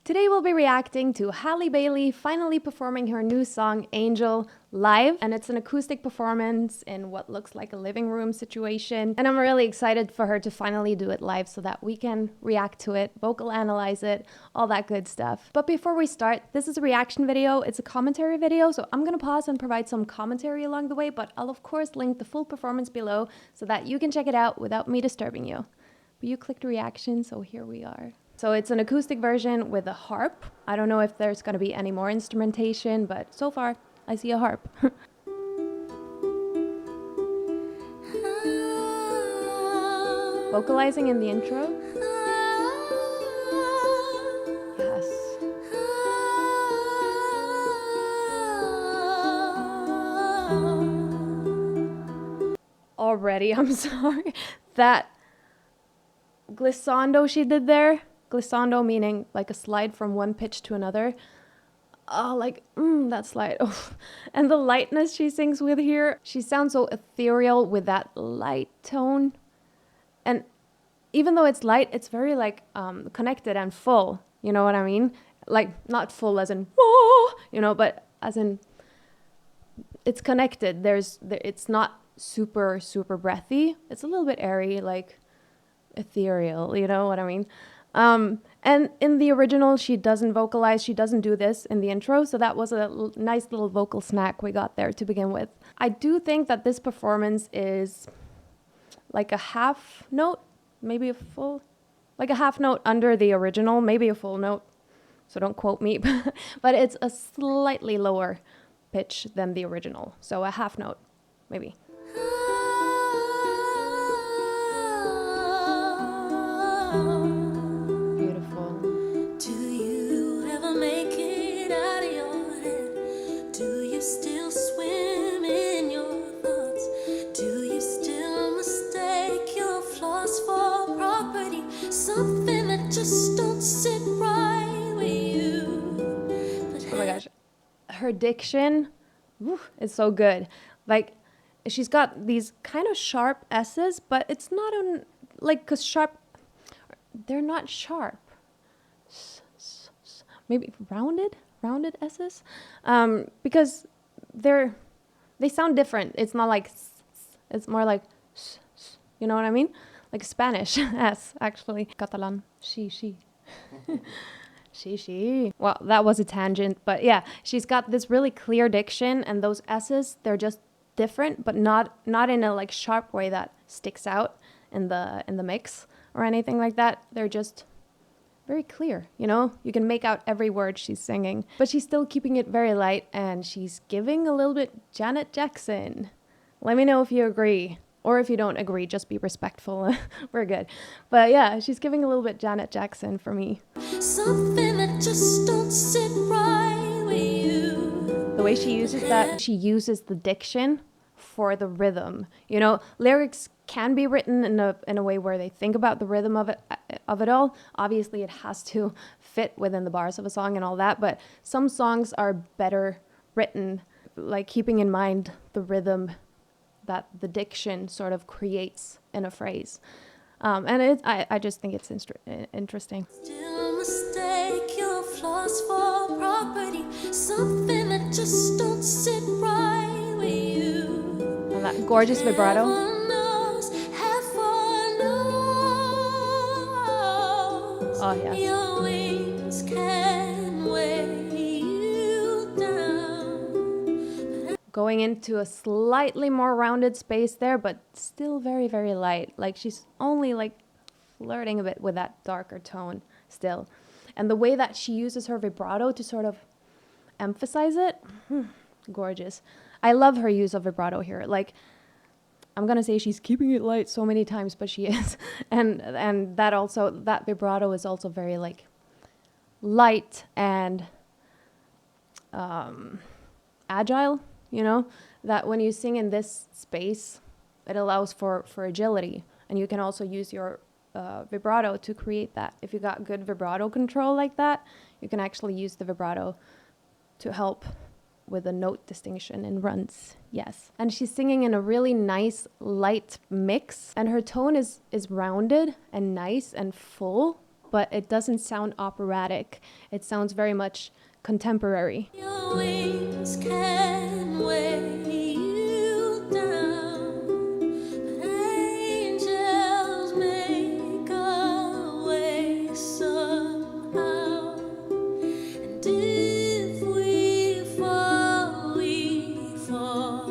Today we'll be reacting to Halle Bailey finally performing her new song Angel live, and it's an acoustic performance in what looks like a living room situation, and I'm really excited for her to finally do it live so that we can react to it, vocal analyze it, all that good stuff. But before we start, this is a reaction video, it's a commentary video, so I'm gonna pause and provide some commentary along the way, but I'll of course link the full performance below so that you can check it out without me disturbing you. But you clicked reaction, so here we are. So it's an acoustic version with a harp. I don't know if there's gonna be any more instrumentation, but so far I see a harp. Vocalizing in the intro. Yes. Already, I'm sorry. That glissando she did there. Glissando meaning like a slide from one pitch to another. Oh, like, that slide. Oh. And the lightness she sings with here. She sounds so ethereal with that light tone. And even though it's light, it's very like connected and full. You know what I mean? Like, not full as in, whoa, you know, but as in, it's connected. It's not super, super breathy. It's a little bit airy, like ethereal, you know what I mean? And in the original, she doesn't vocalize, she doesn't do this in the intro, so that was a nice little vocal snack we got there to begin with. I do think that this performance is like a half note, maybe a full, like a half note under the original, maybe a full note, so don't quote me, but it's a slightly lower pitch than the original, so a half note, maybe. Her diction is so good. Like, she's got these kind of sharp S's, but it's not on, like, because sharp, they're not sharp. Maybe rounded S's, because they sound different. It's not like, it's more like, you know what I mean? Like Spanish S, actually. Catalan, she. She. Well, that was a tangent, but yeah, she's got this really clear diction, and those S's, they're just different, but not in a like sharp way that sticks out in the mix or anything like that. They're just very clear, you know? You can make out every word she's singing, but she's still keeping it very light, and she's giving a little bit Janet Jackson. Let me know if you agree. Or if you don't agree, just be respectful. We're good. But yeah, she's giving a little bit Janet Jackson for me. Something that just don't sit right with you. The way she uses that, she uses the diction for the rhythm. You know, lyrics can be written in a way where they think about the rhythm of it all. Obviously, it has to fit within the bars of a song and all that, but some songs are better written, like keeping in mind the rhythm that the diction sort of creates in a phrase. And I just think it's interesting. Still mistake your flaws for property, something that just don't sit right with you. And that gorgeous vibrato. Oh yeah. Your wings can weigh you down. Going into a slightly more rounded space there, but still very, very light. Like she's only like flirting a bit with that darker tone still. And the way that she uses her vibrato to sort of emphasize it, gorgeous. I love her use of vibrato here. Like, I'm gonna say she's keeping it light so many times, but she is. And that vibrato is also very like light and agile, you know, that when you sing in this space, it allows for agility. And you can also use your vibrato to create that. If you got good vibrato control like that, you can actually use the vibrato to help with a note distinction in runs. Yes. And she's singing in a really nice light mix, and her tone is rounded and nice and full but it doesn't sound operatic. It sounds very much contemporary. Your wings can weigh you down, but angels make a way somehow. And if we fall, we fall.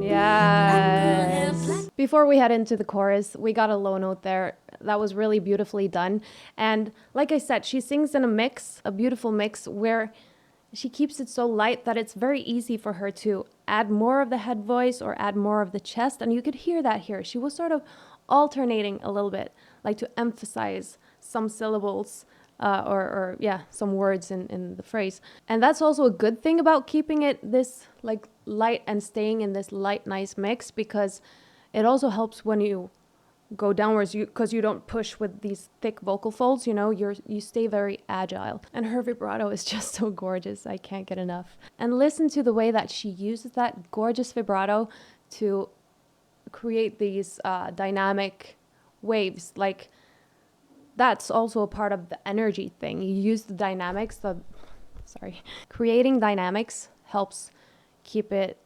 Yes. Before we head into the chorus, we got a low note there. That was really beautifully done. And like I said, she sings in a mix, a beautiful mix, where she keeps it so light that it's very easy for her to add more of the head voice or add more of the chest. And you could hear that here. She was sort of alternating a little bit, like to emphasize some syllables or some words in the phrase. And that's also a good thing about keeping it this like light and staying in this light, nice mix, because it also helps when you go downwards, because you don't push with these thick vocal folds, you stay very agile. And her vibrato is just so gorgeous. I can't get enough. And listen to the way that she uses that gorgeous vibrato to create these dynamic waves. Like, that's also a part of the energy thing. You use the dynamics. Creating dynamics helps keep it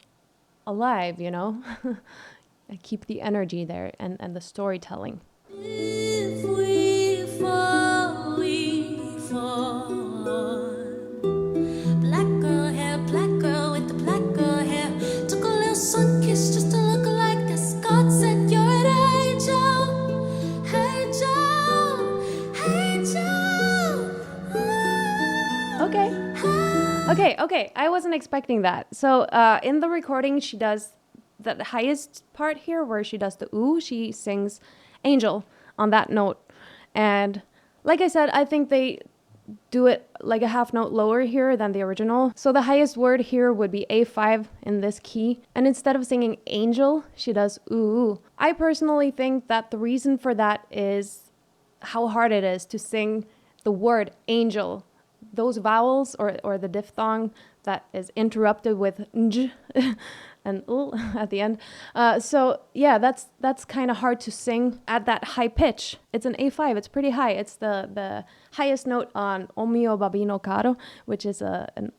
alive, keep the energy there and the storytelling. If we fall, we fall. Black girl with the black girl hair. Took a little sun kiss just to look like this. God said you're an angel, angel, angel. Okay. I wasn't expecting that. So in the recording, she does the highest part here where she does the ooh, she sings angel on that note. And like I said, I think they do it like a half note lower here than the original. So the highest word here would be A5 in this key. And instead of singing angel, she does ooh. I personally think that the reason for that is how hard it is to sing the word angel. Those vowels or the diphthong that is interrupted with nj and at the end. That's kind of hard to sing at that high pitch. It's an A5. It's pretty high. It's the highest note on O mio babbino caro, which is an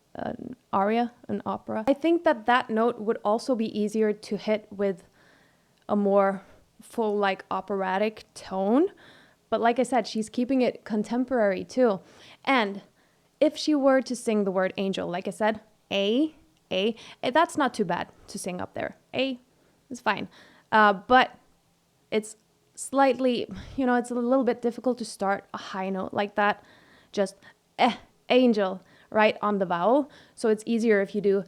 aria, an opera. I think that note would also be easier to hit with a more full, like, operatic tone. But like I said, she's keeping it contemporary too. And if she were to sing the word angel, like I said, A, that's not too bad to sing up there. A is fine. But it's slightly, it's a little bit difficult to start a high note like that. Just angel right on the vowel. So it's easier if you do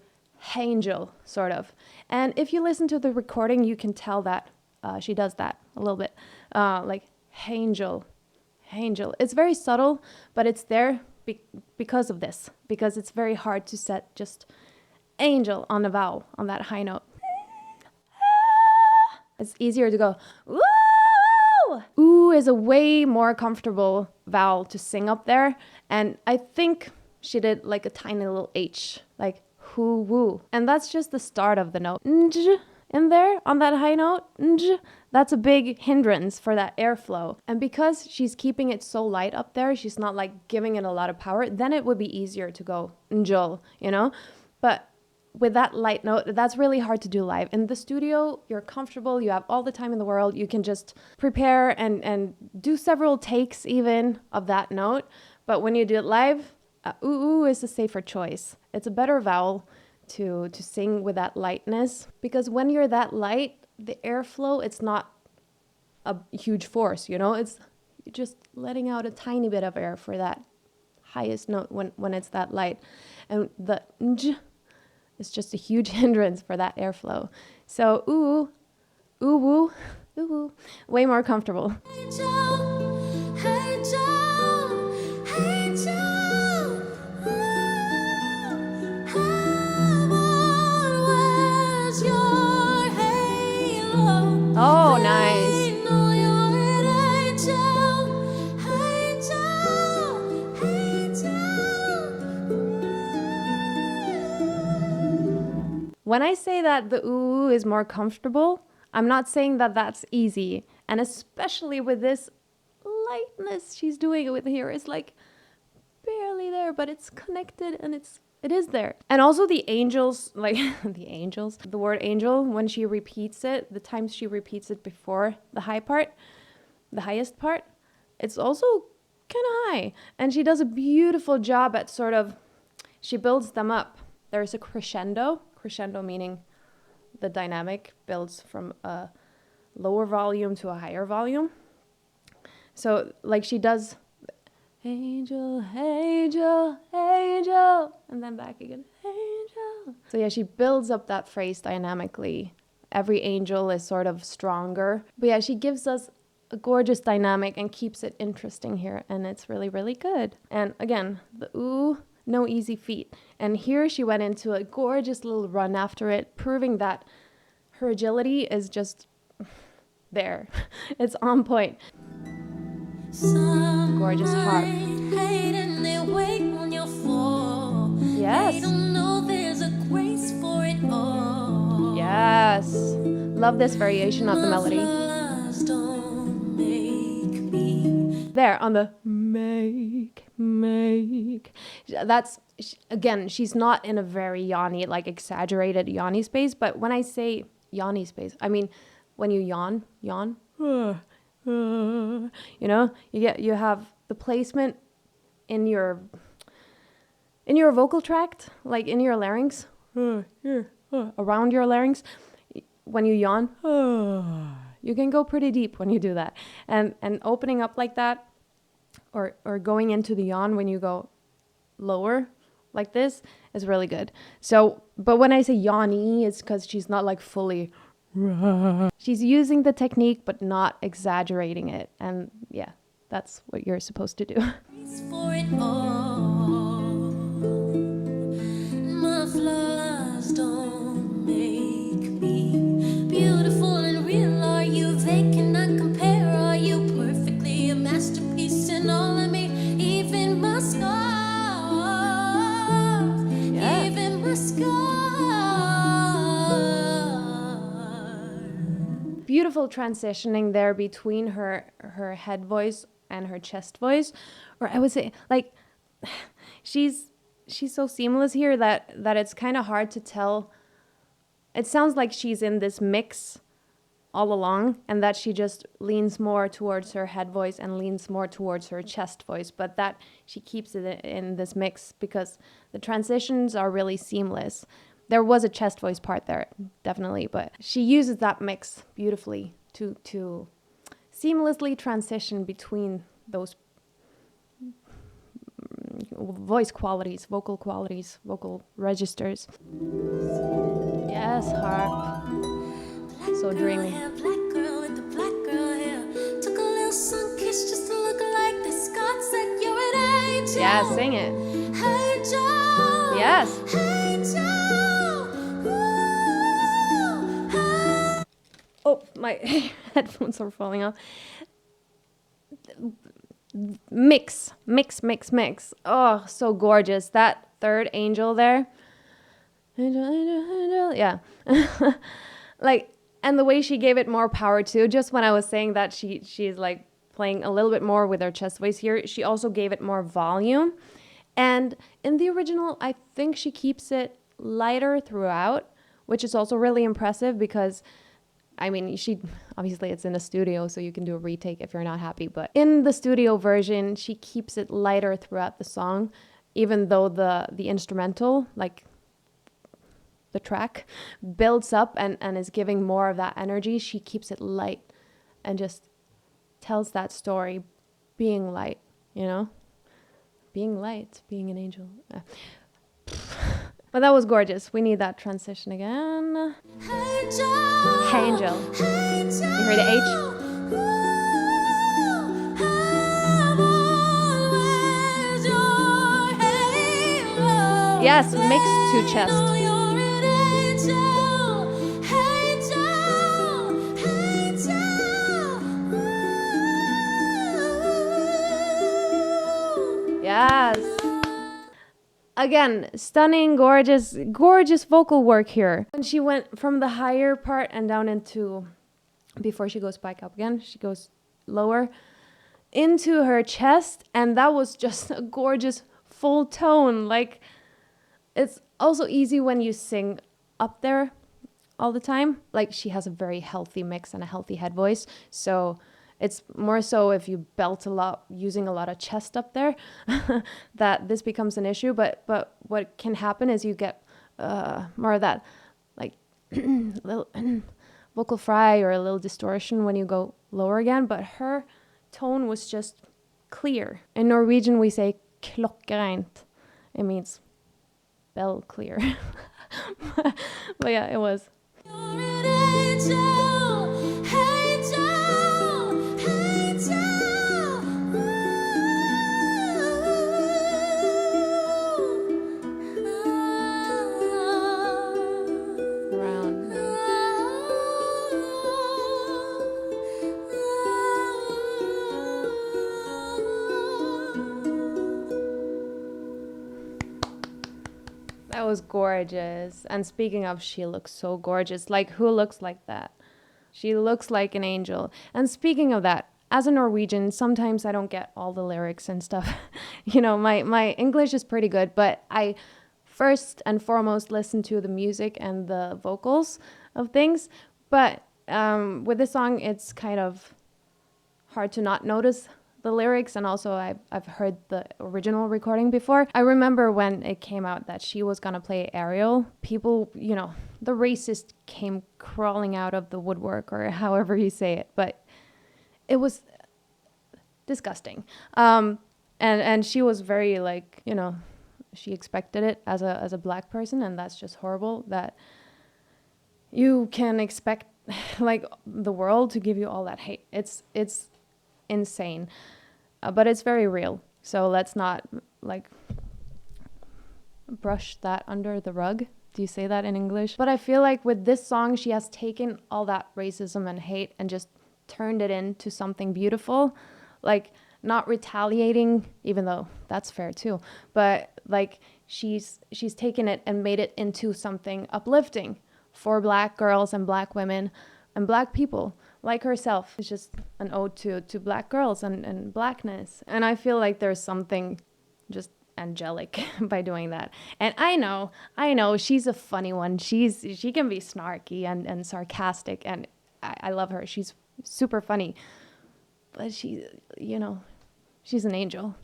angel, sort of. And if you listen to the recording, you can tell that she does that a little bit. Like angel. It's very subtle, but it's there because of this. Because it's very hard to set just angel on the vowel on that high note. It's easier to go ooh. Ooh is a way more comfortable vowel to sing up there, and I think she did like a tiny little H, like hoo woo, and that's just the start of the note. Nj in there on that high note. Nj. That's a big hindrance for that airflow, and because she's keeping it so light up there, she's not like giving it a lot of power. Then it would be easier to go njol, but with that light note, that's really hard to do live. In the studio, you're comfortable, you have all the time in the world, you can just prepare and do several takes even of that note. But when you do it live, ooh is a safer choice. It's a better vowel to sing with that lightness, because when you're that light, the airflow, it's not a huge force, it's just letting out a tiny bit of air for that highest note when it's that light. And the nj, it's just a huge hindrance for that airflow. So ooh, woo, way more comfortable. Oh, nice. When I say that the ooh is more comfortable, I'm not saying that that's easy. And especially with this lightness she's doing with here is like barely there, but it's connected and it is there. And also the angels, like the word angel, when she repeats it, the times she repeats it before the high part, the highest part, it's also kind of high. And she does a beautiful job at sort of, she builds them up. There's a crescendo meaning the dynamic builds from a lower volume to a higher volume. So like she does angel, angel, angel, and then back again, angel. So yeah, she builds up that phrase dynamically. Every angel is sort of stronger. But yeah, she gives us a gorgeous dynamic and keeps it interesting here. And it's really, really good. And again, the ooh, no easy feat. And here she went into a gorgeous little run after it, proving that her agility is just there. It's on point. Some Gorgeous harp. hate and they wait when you fall. Yes. They don't know there's a grace for it all. Yes. Love this variation of the melody. Mufflers don't make me. There on the make. That's, again, she's not in a very yawny, like exaggerated yawny space. But when I say yawny space, I mean when you yawn, you know, you have the placement in your vocal tract, like in your larynx, around your larynx. When you yawn, you can go pretty deep when you do that, and opening up like that, or going into the yawn when you go lower like this is really good. So, but when I say yawny, it's because she's not like fully. She's using the technique but not exaggerating it, and yeah, that's what you're supposed to do. Grace for it all. Mufflers don't make me. Beautiful and real are you? They cannot compare. Are you perfectly a masterpiece in all of me? Even my scars, Yeah. even my scars. Beautiful transitioning there between her head voice and her chest voice, or I would say like she's so seamless here that it's kind of hard to tell. It sounds like she's in this mix all along, and that she just leans more towards her head voice and leans more towards her chest voice, but that she keeps it in this mix because the transitions are really seamless. There was a chest voice part there, definitely, but she uses that mix beautifully to seamlessly transition between those voice qualities, vocal registers. Yes, harp. So dreamy. Black girl with the black girl hair. Took a little sun kiss just to look like this. God said you're an angel. Yeah, sing it. Angel. Yes. Angel. Ooh, hey. Oh, my headphones are falling off. Mix. Oh, so gorgeous. That third angel there. Angel. Yeah. Like, and the way she gave it more power too, just when I was saying that she's like playing a little bit more with her chest voice here, she also gave it more volume. And in the original, I think she keeps it lighter throughout, which is also really impressive because, I mean, obviously it's in a studio, so you can do a retake if you're not happy. But in the studio version, she keeps it lighter throughout the song, even though the instrumental, like the track, builds up and is giving more of that energy. She keeps it light and just tells that story, being light, you know? Being light, being an angel. But that was gorgeous. We need that transition again. Angel. Hey, angel. Angel. You hear the H? Ooh, I'm always your halo. Yes, mix to chest. Know you're an angel. Angel. Angel. Yes. Again, stunning, gorgeous vocal work here. When she went from the higher part and down into, before she goes back up again, she goes lower. into her chest, and that was just a gorgeous full tone. Like, it's also easy when you sing up there all the time. Like, she has a very healthy mix and a healthy head voice, so it's more so if you belt a lot, using a lot of chest up there, that this becomes an issue. But what can happen is you get more of that, like, little vocal fry or a little distortion when you go lower again. But her tone was just clear. In Norwegian, we say klokkereint. It means bell clear. But yeah, it was. That was gorgeous. And speaking of, she looks so gorgeous. Like, who looks like that? She looks like an angel. And speaking of that, as a Norwegian, sometimes I don't get all the lyrics and stuff. You know, my English is pretty good, but I first and foremost listen to the music and the vocals of things. But with this song, it's kind of hard to not notice the lyrics, and also I've heard the original recording before. I remember when it came out that she was gonna play Ariel, people, you know, the racist came crawling out of the woodwork, or however you say it, but it was disgusting. And she was very, like, you know, she expected it as a black person, and that's just horrible that you can expect like the world to give you all that hate. It's insane, but it's very real, so let's not like brush that under the rug. Do you say that in English? But I feel like with this song, she has taken all that racism and hate and just turned it into something beautiful, like not retaliating, even though that's fair too, but like she's taken it and made it into something uplifting for black girls and black women and black people like herself. It's just an ode to black girls and blackness. And I feel like there's something just angelic by doing that. And I know she's a funny one. She can be snarky and sarcastic, and I love her. She's super funny. But she, you know, she's an angel.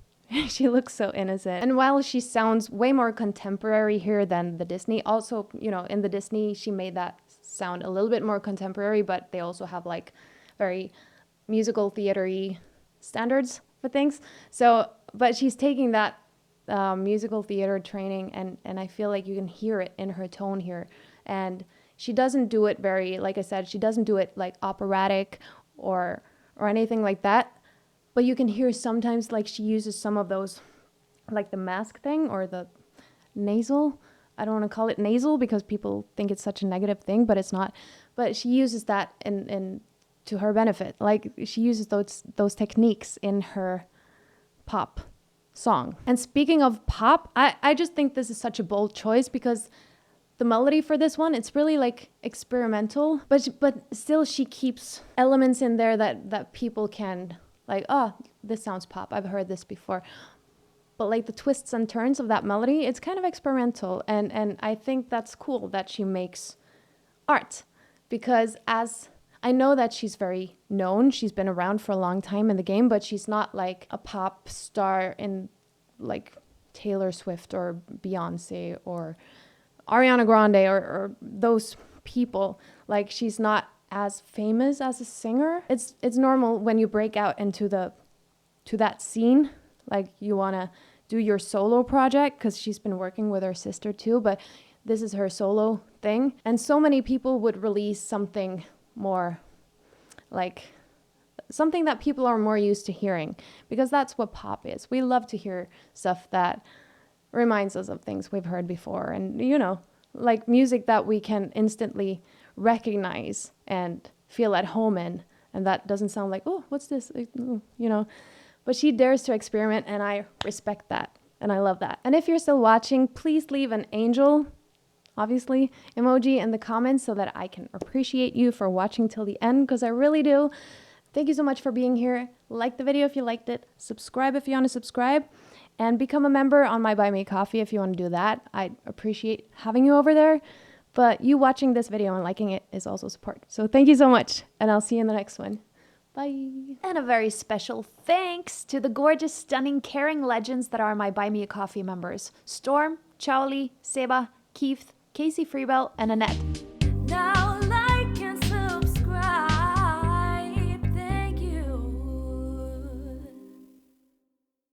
She looks so innocent. And while she sounds way more contemporary here than the Disney, also, you know, in the Disney, she made that sound a little bit more contemporary, but they also have like very musical theater-y standards for things. So, but she's taking that musical theater training, and I feel like you can hear it in her tone here. And she doesn't do it very, like I said, she doesn't do it like operatic or anything like that. But you can hear sometimes like she uses some of those, like the mask thing or the nasal. I don't want to call it nasal because people think it's such a negative thing, but it's not. But she uses that in to her benefit. Like she uses those techniques in her pop song. And speaking of pop, I just think this is such a bold choice because the melody for this one, it's really like experimental, but still she keeps elements in there that people can like, oh, this sounds pop. I've heard this before. But like the twists and turns of that melody, it's kind of experimental. And I think that's cool that she makes art, because as I know that she's very known, she's been around for a long time in the game, but she's not like a pop star in like Taylor Swift or Beyonce or Ariana Grande or those people. Like she's not as famous as a singer. It's normal when you break out into that scene, like you want to do your solo project, because she's been working with her sister too, but this is her solo thing. And so many people would release something more like something that people are more used to hearing, because that's what pop is. We love to hear stuff that reminds us of things we've heard before, and you know, like music that we can instantly recognize and feel at home in, and that doesn't sound like, oh, what's this, you know. But she dares to experiment, and I respect that, and I love that. And if you're still watching, please leave an angel, obviously, emoji in the comments so that I can appreciate you for watching till the end, because I really do. Thank you so much for being here. Like the video if you liked it. Subscribe if you want to subscribe. And become a member on my Buy Me a Coffee if you want to do that. I appreciate having you over there. But you watching this video and liking it is also support. So thank you so much. And I'll see you in the next one. Bye. And a very special thanks to the gorgeous, stunning, caring legends that are my Buy Me a Coffee members. Storm, Charlie, Seba, Keith, Casey Freebell, and Annette.